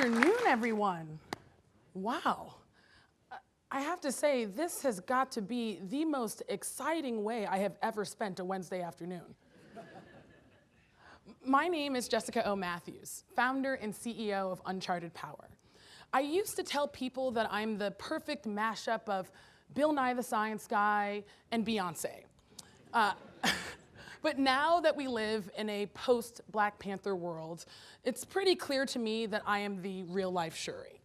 afternoon, everyone. Wow. I have to say, this has got to be the most exciting way I have ever spent a Wednesday afternoon. My name is Jessica O. Matthews, founder and CEO of Uncharted Power. I used to tell people that I'm the perfect mashup of Bill Nye the Science Guy and Beyonce. But now that we live in a post-Black Panther world, it's pretty clear to me that I am the real-life Shuri.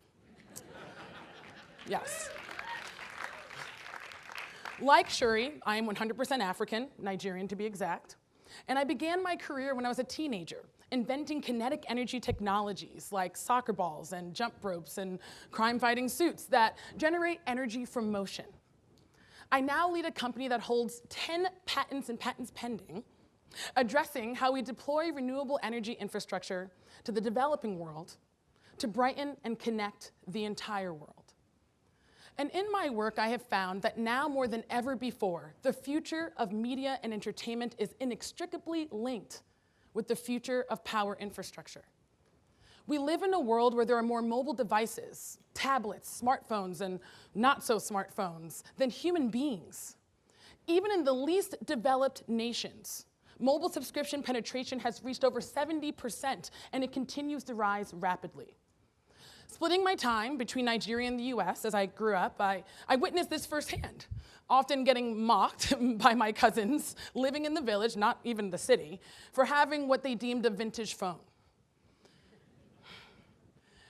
Yes. Like Shuri, I am 100% African, Nigerian to be exact, and I began my career when I was a teenager, inventing kinetic energy technologies like soccer balls and jump ropes and crime-fighting suits that generate energy from motion. I now lead a company that holds 10 patents and patents pending, addressing how we deploy renewable energy infrastructure to the developing world to brighten and connect the entire world. And in my work, I have found that now more than ever before, the future of media and entertainment is inextricably linked with the future of power infrastructure. We live in a world where there are more mobile devices, tablets, smartphones, and not so smartphones than human beings. Even in the least developed nations, mobile subscription penetration has reached over 70%, and it continues to rise rapidly. Splitting my time between Nigeria and the US as I grew up, I witnessed this firsthand, often getting mocked by my cousins living in the village, not even the city, for having what they deemed a vintage phone.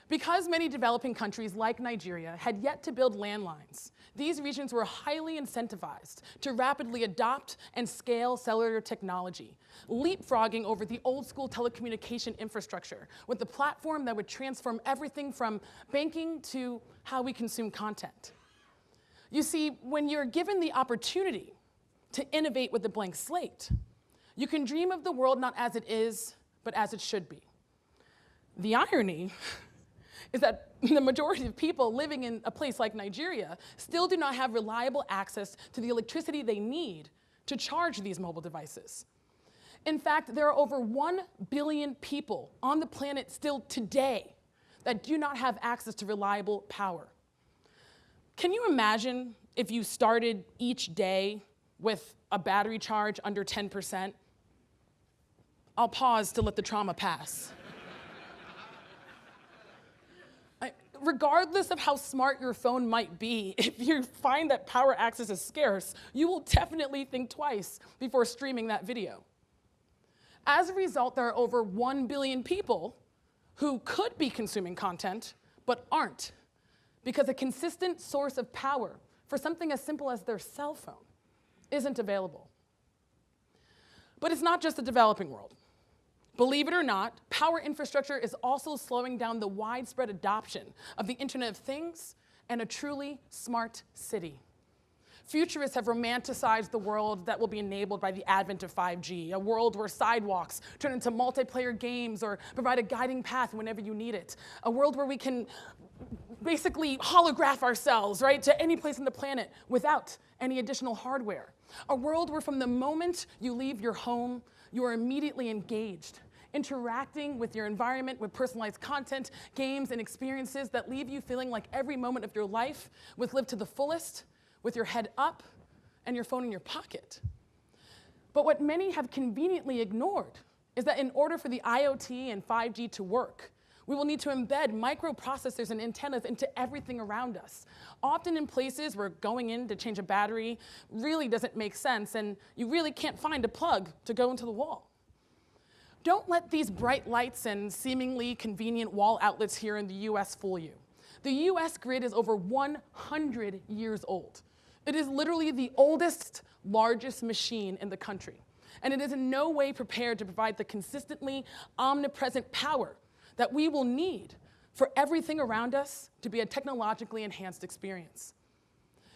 Because many developing countries like Nigeria had yet to build landlines, these regions were highly incentivized to rapidly adopt and scale cellular technology, leapfrogging over the old school telecommunication infrastructure with a platform that would transform everything from banking to how we consume content. You see, when you're given the opportunity to innovate with a blank slate, you can dream of the world not as it is, but as it should be. The irony is that the majority of people living in a place like Nigeria still do not have reliable access to the electricity they need to charge these mobile devices. In fact, there are over 1 billion people on the planet still today that do not have access to reliable power. Can you imagine if you started each day with a battery charge under 10%? I'll pause to let the trauma pass. Regardless of how smart your phone might be, if you find that power access is scarce, you will definitely think twice before streaming that video. As a result, there are over 1 billion people who could be consuming content, but aren't, because a consistent source of power for something as simple as their cell phone isn't available. But it's not just the developing world. Believe it or not, power infrastructure is also slowing down the widespread adoption of the Internet of Things and a truly smart city. Futurists have romanticized the world that will be enabled by the advent of 5G, a world where sidewalks turn into multiplayer games or provide a guiding path whenever you need it, a world where we can basically holograph ourselves, right, to any place on the planet without any additional hardware, a world where from the moment you leave your home, you are immediately engaged, interacting with your environment with personalized content, games, and experiences that leave you feeling like every moment of your life was lived to the fullest, with your head up and your phone in your pocket. But what many have conveniently ignored is that in order for the IoT and 5G to work, we will need to embed microprocessors and antennas into everything around us, often in places where going in to change a battery really doesn't make sense and you really can't find a plug to go into the wall. Don't let these bright lights and seemingly convenient wall outlets here in the US fool you. The US grid is over 100 years old. It is literally the oldest, largest machine in the country, and it is in no way prepared to provide the consistently omnipresent power that we will need for everything around us to be a technologically enhanced experience.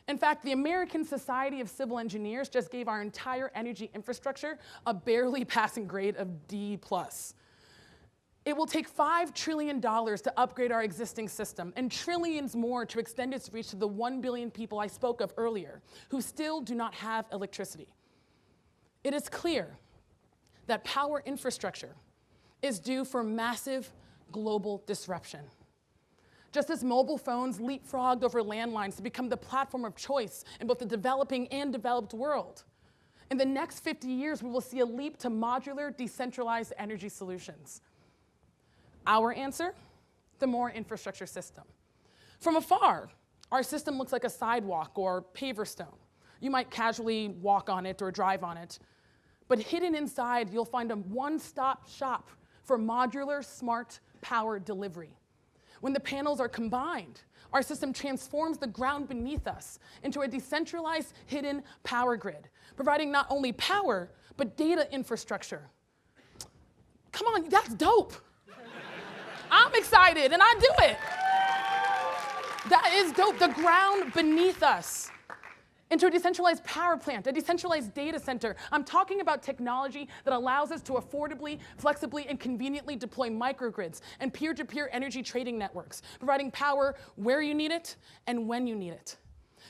In fact, the American Society of Civil Engineers just gave our entire energy infrastructure a barely passing grade of D+. It will take $5 trillion to upgrade our existing system and trillions more to extend its reach to the 1 billion people I spoke of earlier who still do not have electricity. It is clear that power infrastructure is due for massive global disruption. just as mobile phones leapfrogged over landlines to become the platform of choice in both the developing and developed world. In the next 50 years, we will see a leap to modular, decentralized energy solutions. Our answer? The more infrastructure system. From afar, our system looks like a sidewalk or paver stone. You might casually walk on it or drive on it. But hidden inside, you'll find a one-stop shop for modular, smart power delivery. When the panels are combined, our system transforms the ground beneath us into a decentralized, hidden power grid, providing not only power, but data infrastructure. Come on, that's dope. I'm excited, and I do it. That is dope. The ground beneath us into a decentralized power plant, a decentralized data center. I'm talking about technology that allows us to affordably, flexibly, and conveniently deploy microgrids and peer-to-peer energy trading networks, providing power where you need it and when you need it.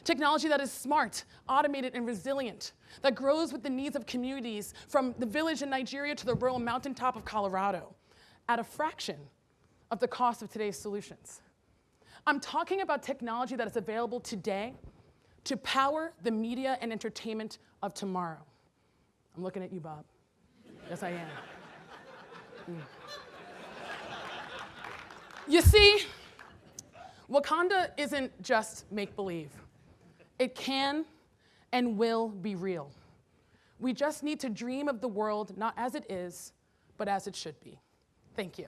Technology that is smart, automated, and resilient, that grows with the needs of communities from the village in Nigeria to the rural mountaintop of Colorado at a fraction of the cost of today's solutions. I'm talking about technology that is available today to power the media and entertainment of tomorrow. I'm looking at you, Bob. Yes, I am. You see, Wakanda isn't just make-believe. It can and will be real. We just need to dream of the world not as it is, but as it should be. Thank you.